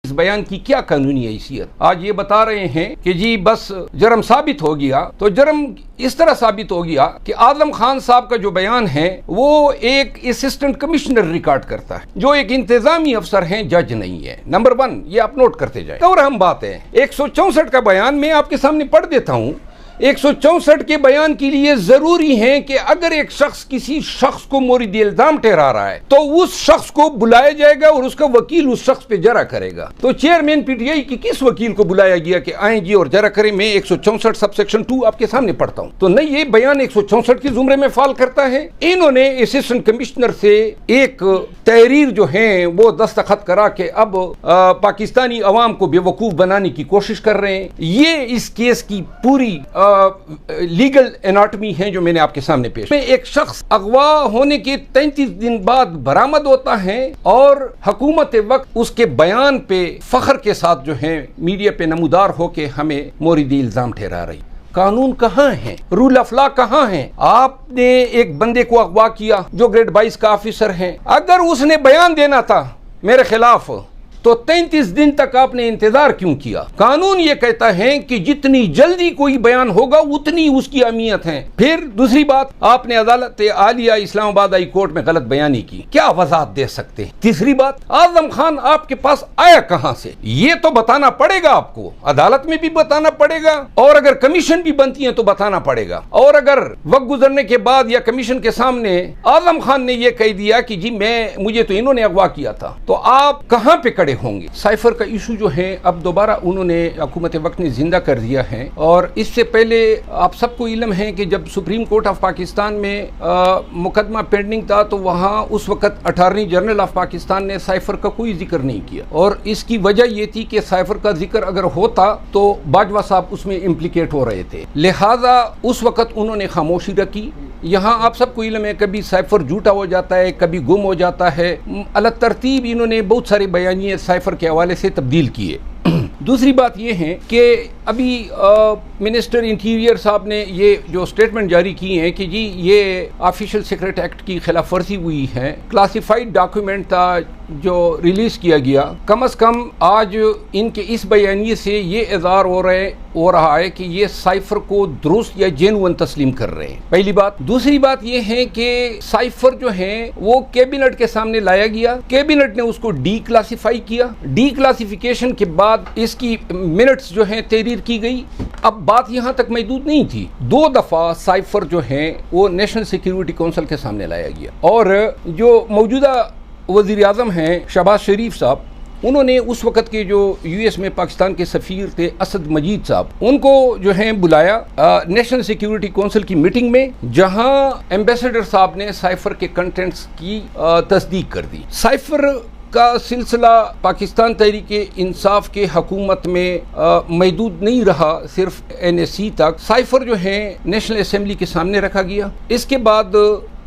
اس بیان کی کیا قانونی حیثیت؟ آج یہ بتا رہے ہیں کہ جی بس جرم ثابت ہو گیا، تو جرم اس طرح ثابت ہو گیا کہ عادل خان صاحب کا جو بیان ہے وہ ایک اسسٹنٹ کمشنر ریکارڈ کرتا ہے، جو ایک انتظامی افسر ہیں، جج نہیں ہے۔ نمبر 1 یہ آپ نوٹ کرتے جائیں۔ اور اہم بات ہے 164 کا بیان میں آپ کے سامنے پڑھ دیتا ہوں۔ 164 کے بیان کے لیے ضروری ہے کہ اگر ایک شخص کسی شخص کو مورد الزام ٹھہرا رہا ہے تو اس شخص کو بلایا جائے گا اور اس کا وکیل اس شخص پہ جرا کرے گا۔ تو چیئرمین پی ٹی آئی کی کس وکیل کو بلایا گیا کہ آئیں جی اور جرا کریں؟ میں 164 سب سیکشن 2 آپ کے سامنے پڑھتا ہوں۔ تو نہیں، یہ بیان 164 کے زمرے میں فال کرتا ہے۔ انہوں نے اسسٹنٹ کمشنر سے ایک تحریر جو ہیں وہ دستخط کرا کہ اب پاکستانی عوام کو بے وقوف بنانے کی کوشش کر رہے ہیں۔ یہ اس کیس کی پوری لیگل اناٹمی ہے جو میں نے آپ کے سامنے پیش۔ میں ایک شخص اغوا ہونے کے 33 دن بعد برآمد ہوتا ہے اور حکومت وقت اس کے بیان پہ فخر کے ساتھ جو ہے میڈیا پہ نمودار ہو کے ہمیں مورد الزام ٹھہرا رہی۔ قانون کہاں ہے؟ رول آف لا کہاں ہے؟ آپ نے ایک بندے کو اغوا کیا جو گریڈ 22 کا آفیسر ہے، اگر اس نے بیان دینا تھا میرے خلاف تو 33 دن تک آپ نے انتظار کیوں کیا؟ قانون یہ کہتا ہے کہ جتنی جلدی کوئی بیان ہوگا اتنی اس کی اہمیت ہے۔ پھر دوسری بات، آپ نے عدالت عالیہ اسلام آباد ہائی کورٹ میں غلط بیانی کی، کیا وضاحت دے سکتے ہیں؟ تیسری بات، اعظم خان آپ کے پاس آیا کہاں سے؟ یہ تو بتانا پڑے گا آپ کو، عدالت میں بھی بتانا پڑے گا، اور اگر کمیشن بھی بنتی ہے تو بتانا پڑے گا۔ اور اگر وقت گزرنے کے بعد یا کمیشن کے سامنے اعظم خان نے یہ کہہ دیا کہ جی مجھے تو انہوں نے اغوا کیا تھا، تو آپ کہاں پہ کھڑے ہوں گے؟ سائفر کا ایشو جو ہے اب دوبارہ انہوں نے حکومت وقت نے زندہ کر دیا ہے، اور اس سے پہلے آپ سب کو علم ہے کہ جب سپریم کورٹ آف پاکستان میں مقدمہ پینڈنگ تھا تو وہاں اس وقت اٹارنی جنرل آف پاکستان نے سائفر کا کوئی ذکر نہیں کیا، اور اس کی وجہ یہ تھی کہ سائفر کا ذکر اگر ہوتا تو باجوہ صاحب اس میں امپلیکیٹ ہو رہے تھے، لہذا اس وقت انہوں نے خاموشی رکھی۔ یہاں آپ سب کو علم ہے کبھی سائفر جھوٹا ہو جاتا ہے، کبھی گم ہو جاتا ہے، الگ ترتیب انہوں نے بہت سارے بیانیے سائفر کے حوالے سے تبدیل کیے۔ دوسری بات یہ ہے کہ ابھی منسٹر انٹیریئر صاحب نے یہ جو سٹیٹمنٹ جاری کی ہے کہ جی یہ آفیشل سیکرٹ ایکٹ کی خلاف ورزی ہوئی ہے، کلاسیفائڈ ڈاکیومنٹ تھا جو ریلیز کیا گیا، کم از کم آج ان کے اس بیانیے سے یہ اظہار ہو رہا ہے کہ یہ سائفر کو درست یا جینوئن تسلیم کر رہے ہیں، پہلی بات۔ دوسری بات یہ ہے کہ سائفر جو ہے وہ کیبنٹ کے سامنے لایا گیا، کیبنٹ نے اس کو ڈی کلاسیفائی کیا، ڈی کلاسیفیکیشن کے بعد اس کی منٹس جو ہیں تحریر کی گئی۔ اب بات یہاں تک محدود نہیں تھی، 2 دفعہ سائفر جو ہیں وہ نیشنل سیکیورٹی کونسل کے سامنے لایا گیا، اور جو موجودہ وزیر اعظم ہیں شہباز شریف صاحب، انہوں نے اس وقت کے جو یو ایس میں پاکستان کے سفیر تھے اسد مجید صاحب، ان کو جو ہے بلایا نیشنل سیکیورٹی کونسل کی میٹنگ میں، جہاں ایمبیسڈر صاحب نے سائفر کے کنٹینٹس کی تصدیق کر دی۔ سائفر کا سلسلہ پاکستان تحریک انصاف کے حکومت میں محدود نہیں رہا صرف NSC تک، سائفر جو ہے نیشنل اسمبلی کے سامنے رکھا گیا، اس کے بعد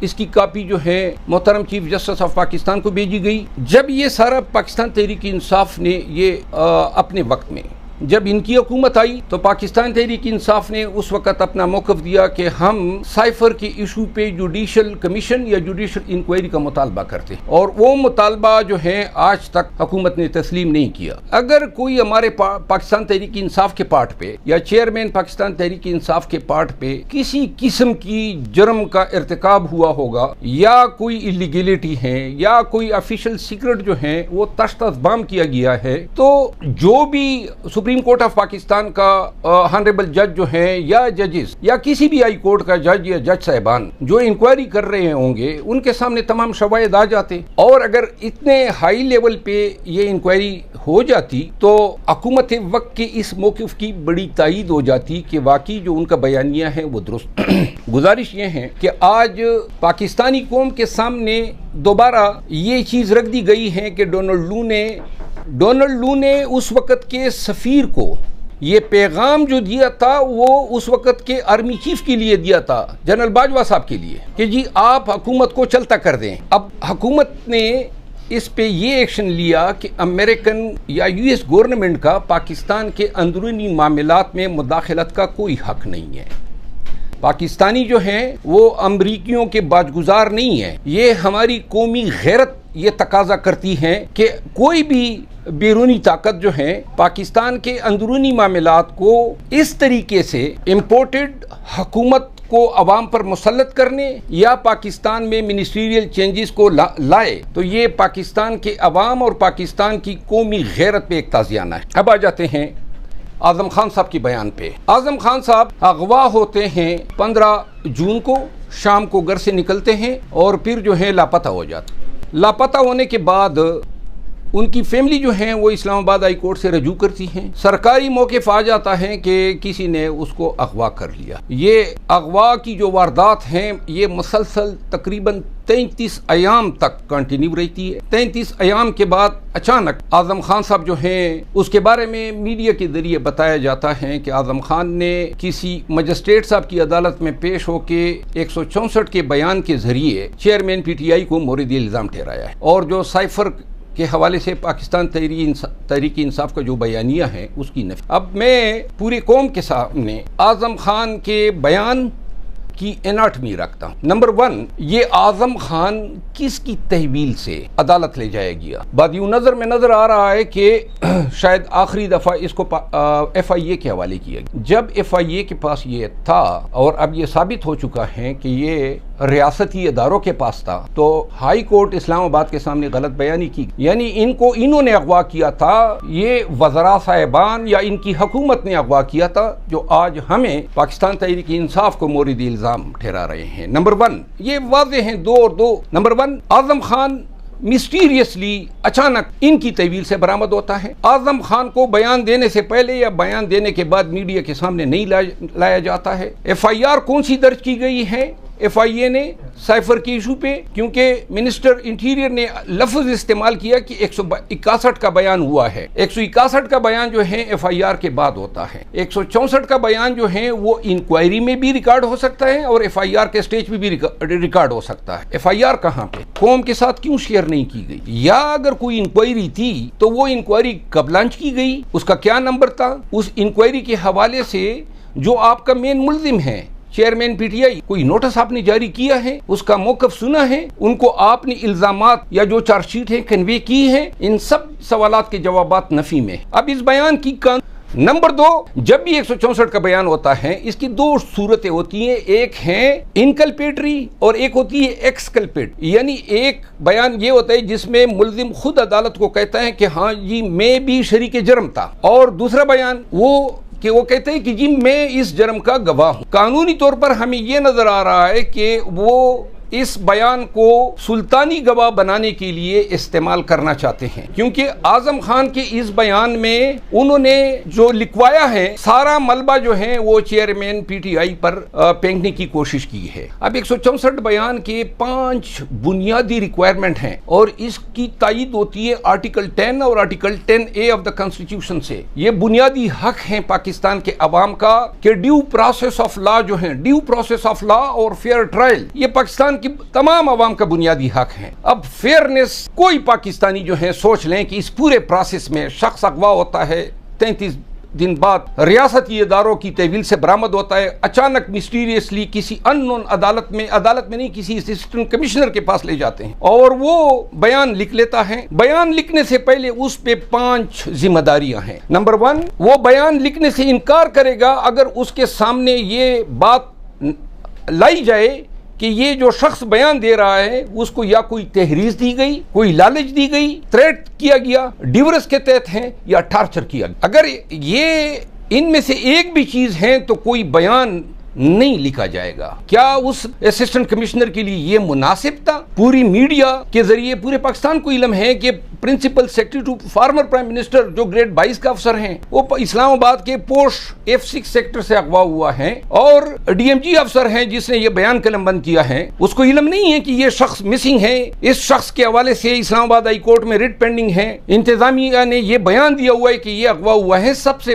اس کی کاپی جو ہے محترم چیف جسٹس آف پاکستان کو بھیجی گئی۔ جب یہ سارا پاکستان تحریک انصاف نے یہ اپنے وقت میں جب ان کی حکومت آئی تو پاکستان تحریک انصاف نے اس وقت اپنا موقف دیا کہ ہم سائفر کے ایشو پہ جوڈیشل کمیشن یا جوڈیشل انکوائری کا مطالبہ کرتے ہیں، اور وہ مطالبہ جو ہے آج تک حکومت نے تسلیم نہیں کیا۔ اگر کوئی ہمارے پاکستان تحریک انصاف کے پارٹ پہ یا چیئرمین پاکستان تحریک انصاف کے پارٹ پہ کسی قسم کی جرم کا ارتکاب ہوا ہوگا، یا کوئی ایلیگیلٹی ہے یا کوئی آفیشل سیکرٹ جو ہے وہ تشت بام کیا گیا ہے، تو جو بھی سپریم کورٹ آف پاکستان کا ہانریبل جج جو ہیں یا ججز یا کسی بھی ہائی کورٹ کا جج یا جج صاحبان جو انکوائری کر رہے ہوں گے، ان کے سامنے تمام شواہد آ جاتے، اور اگر اتنے ہائی لیول پہ یہ انکوائری ہو جاتی تو حکومت وقت کے اس موقف کی بڑی تائید ہو جاتی کہ واقعی جو ان کا بیانیہ ہے وہ درست۔ گزارش یہ ہے کہ آج پاکستانی قوم کے سامنے دوبارہ یہ چیز رکھ دی گئی ہے کہ ڈونلڈ لو نے اس وقت کے سفیر کو یہ پیغام جو دیا تھا وہ اس وقت کے آرمی چیف کے لیے دیا تھا، جنرل باجوہ صاحب کے لیے، کہ جی آپ حکومت کو چلتا کر دیں۔ اب حکومت نے اس پہ یہ ایکشن لیا کہ امریکن یا یو ایس گورنمنٹ کا پاکستان کے اندرونی معاملات میں مداخلت کا کوئی حق نہیں ہے۔ پاکستانی جو ہیں وہ امریکیوں کے باجگزار نہیں ہیں. یہ ہماری قومی غیرت یہ تقاضا کرتی ہیں کہ کوئی بھی بیرونی طاقت جو ہیں پاکستان کے اندرونی معاملات کو اس طریقے سے امپورٹڈ حکومت کو عوام پر مسلط کرنے یا پاکستان میں منسٹریل چینجز کو لائے تو یہ پاکستان کے عوام اور پاکستان کی قومی غیرت پہ ایک تازیانہ ہے. اب آ جاتے ہیں اعظم خان صاحب کی بیان پہ. اعظم خان صاحب اغوا ہوتے ہیں 15 جون کو، شام کو گھر سے نکلتے ہیں اور پھر جو ہے لاپتہ ہو جاتے. لاپتہ ہونے کے بعد ان کی فیملی جو ہیں وہ اسلام آباد ہائی کورٹ سے رجوع کرتی ہیں. سرکاری موقف آ جاتا ہے کہ کسی نے اس کو اغوا کر لیا. یہ اغوا کی جو واردات ہیں یہ مسلسل تقریباً 33 ایام تک کنٹینیو رہتی ہے. 33 ایام کے بعد اچانک اعظم خان صاحب جو ہیں اس کے بارے میں میڈیا کے ذریعے بتایا جاتا ہے کہ اعظم خان نے کسی مجسٹریٹ صاحب کی عدالت میں پیش ہو کے 164 کے بیان کے ذریعے چیئرمین پی ٹی آئی کو مورد الزام ٹھہرایا ہے. اور جو سائفر کے حوالے سے پاکستان تحریک انصاف کا جو بیانیہ ہے اس کی نفی. اب میں پوری قوم کے سامنے اعظم خان کے بیان کی اناٹمی رکھتا ہوں. نمبر 1، یہ اعظم خان کس کی تحویل سے عدالت لے جایا گیا؟ بادیو نظر میں نظر آ رہا ہے کہ شاید آخری دفعہ اس کو ایف آئی اے کے حوالے کیا گیا. جب ایف آئی اے کے پاس یہ تھا اور اب یہ ثابت ہو چکا ہے کہ یہ ریاستی اداروں کے پاس تھا تو ہائی کورٹ اسلام آباد کے سامنے غلط بیانی کی، یعنی انہوں نے اغوا کیا تھا، یہ وزراء صاحبان یا ان کی حکومت نے اغوا کیا تھا جو آج ہمیں پاکستان تحریک انصاف کو مورد الزام ٹھہرا رہے ہیں. نمبر 1 یہ واضح ہیں 2 اور 2. نمبر 1، اعظم خان مسٹیریسلی اچانک ان کی تحویل سے برآمد ہوتا ہے. اعظم خان کو بیان دینے سے پہلے یا بیان دینے کے بعد میڈیا کے سامنے نہیں لایا جاتا ہے. ایف آئی آر کون سی درج کی گئی ہے ایف آئی اے نے سائفر کے ایشو پہ؟ کیونکہ منسٹر انٹیریئر نے لفظ استعمال کیا کہ 161 کا بیان ہوا ہے. 161 کا بیان جو ہے ایف آئی آر کے بعد ہوتا ہے. 164 کا بیان جو ہے وہ انکوائری میں بھی ریکارڈ ہو سکتا ہے اور ایف آئی آر کے سٹیج پہ بھی ریکارڈ ہو سکتا ہے. ایف آئی آر کہاں پہ قوم کے ساتھ کیوں شیئر نہیں کی گئی؟ یا اگر کوئی انکوائری تھی تو وہ انکوائری کب لانچ کی گئی؟ اس کا کیا نمبر تھا؟ اس انکوائری کے حوالے سے جو آپ کا مین ملزم ہے چیئرمین پی ٹی آئی، کوئی نوٹس آپ نے جاری کیا ہے؟ اس کا موقف سنا ہے؟ ان کو آپ نے الزامات یا جو چارج شیٹ ہے کنوے کی ہے؟ ان سب سوالات کے جوابات نفی میں. اب اس بیان کی نمبر 2، جب بھی 164 کا بیان ہوتا ہے اس کی 2 صورتیں ہوتی ہیں. ایک ہے انکلپیٹری اور ایک ہوتی ہے ایکسکلپیٹ. یعنی ایک بیان یہ ہوتا ہے جس میں ملزم خود عدالت کو کہتا ہے کہ ہاں جی میں بھی شریک جرم تھا، اور دوسرا بیان وہ کہتے ہیں کہ جی میں اس جرم کا گواہ ہوں. قانونی طور پر ہمیں یہ نظر آ رہا ہے کہ وہ اس بیان کو سلطانی گواہ بنانے کے لیے استعمال کرنا چاہتے ہیں، کیونکہ اعظم خان کے اس بیان میں انہوں نے جو لکھوایا ہے سارا ملبہ جو ہے وہ چیئرمین پی ٹی آئی پر پھینکنے کی کوشش کی ہے. اب 164 بیان کے 5 بنیادی ریکوائرمنٹ ہیں اور اس کی تائید ہوتی ہے آرٹیکل 10 اور article 10A of the constitution سے. یہ بنیادی حق ہیں پاکستان کے عوام کا کہ ڈیو پروسیس آف لا جو ہیں، ڈیو پروسیس آف لا اور فیئر ٹرائل، یہ پاکستان کی تمام عوام کا بنیادی حق ہے. اب فیئرنس کوئی پاکستانی جو ہے سوچ لیں کہ اس پورے پروسیس میں شخص اغوا ہوتا ہے، 33 دن بعد ریاستی اداروں کی تحویل سے برآمد ہوتا ہے، اچانک مسٹیریسلی کسی ان نون عدالت میں نہیں کسی اسسٹنٹ کمشنر کے پاس لے جاتے ہیں اور وہ بیان لکھ لیتا ہے. بیان لکھنے سے پہلے اس پہ 5 ذمہ داریاں ہیں. نمبر 1، وہ بیان لکھنے سے انکار کرے گا اگر اس کے سامنے یہ بات لائی جائے کہ یہ جو شخص بیان دے رہا ہے اس کو یا کوئی تحریض دی گئی، کوئی لالچ دی گئی، تھریٹ کیا گیا، ڈیورس کے تحت ہیں یا ٹارچر کیا گیا. اگر یہ ان میں سے ایک بھی چیز ہے تو کوئی بیان نہیں لکھا جائے گا. کیا اس اسسٹنٹ کمشنر کے لیے یہ مناسب تھا؟ پوری میڈیا کے ذریعے پورے پاکستان کو علم ہے کہ principal secretary to former prime minister جو گریڈ 22 کا افسر ہیں وہ اسلام آباد کے پوسٹ F6 سیکٹر سے اغوا ہوا ہے، اور ڈی ایم جی افسر ہیں جس نے یہ بیان قلم بند کیا ہے. اس کو علم نہیں ہے کہ یہ شخص مسنگ ہے. اس شخص کے حوالے سے اسلام آباد ہائی کورٹ میں ریٹ پینڈنگ ہے. انتظامیہ نے یہ بیان دیا ہوا ہے کہ یہ اغوا ہوا ہے. سب سے